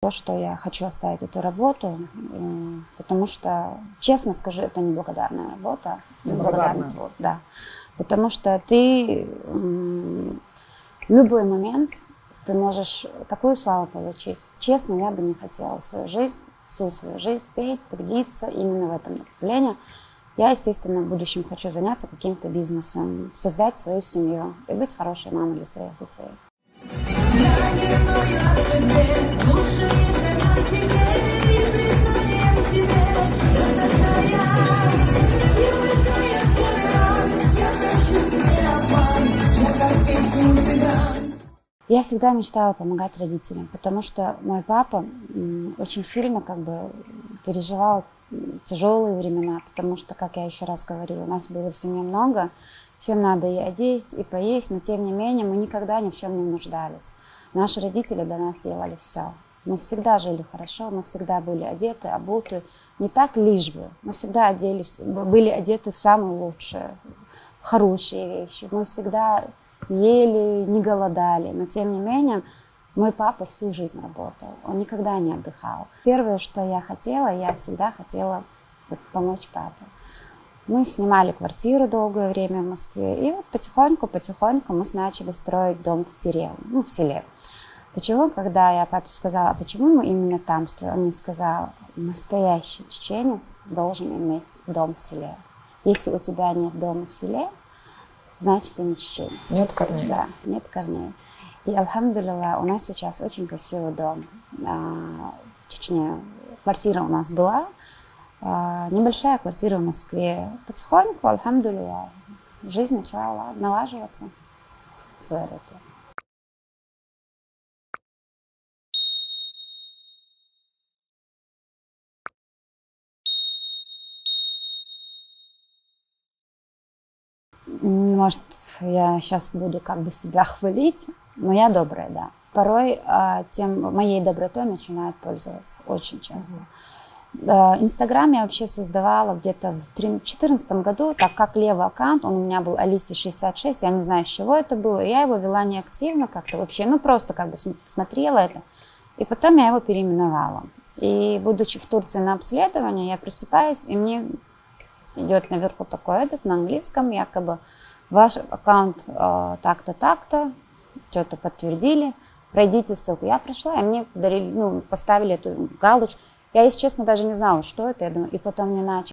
то, что я хочу оставить эту работу, потому что, честно скажу, это неблагодарная работа. Неблагодарный труд, да. Потому что ты в любой момент ты можешь такую славу получить. Честно, я бы не хотела всю свою жизнь петь, трудиться именно в этом направлении. Я, естественно, в будущем хочу заняться каким-то бизнесом, создать свою семью и быть хорошей мамой для своих детей. Я всегда мечтала помогать родителям, потому что мой папа очень сильно переживал тяжелые времена, потому что, как я еще раз говорила, у нас было в семье много, всем надо и одеть, и поесть, но тем не менее мы никогда ни в чем не нуждались. Наши родители для нас делали все. Мы всегда жили хорошо, мы всегда были одеты, обуты, не так лишь бы, мы всегда были одеты в самые лучшие, хорошие вещи. Мы всегда ели, не голодали, но тем не менее мой папа всю жизнь работал, он никогда не отдыхал. Первое, что я всегда хотела помочь папе. Мы снимали квартиру долгое время в Москве, и вот потихоньку мы начали строить дом в деревне, в селе. Почему, когда я папе сказала, почему мы именно там строим, он мне сказал, настоящий чеченец должен иметь дом в селе. Если у тебя нет дома в селе, значит, ты не чеченец. Нет корней. Да, нет корней. И, альхамдулилля, у нас сейчас очень красивый дом в Чечне. Квартира у нас была, небольшая квартира в Москве. Потихоньку, альхамдулилля, жизнь начала налаживаться в свое русло. Может, я сейчас буду себя хвалить, но я добрая, да. Порой моей добротой начинают пользоваться, очень часто. Инстаграм я вообще создавала где-то в 2014 году, так как левый аккаунт, он у меня был Алиси66, я не знаю, с чего это было, я его вела неактивно как-то вообще, просто смотрела это, и потом я его переименовала. И будучи в Турции на обследовании, я просыпаюсь, и мне идет наверху на английском, якобы ваш аккаунт так-то, так-то, что-то подтвердили, пройдите ссылку. Я прошла, и мне поставили эту галочку. Я, если честно, даже не знала, что это, я думаю, и потом мне начали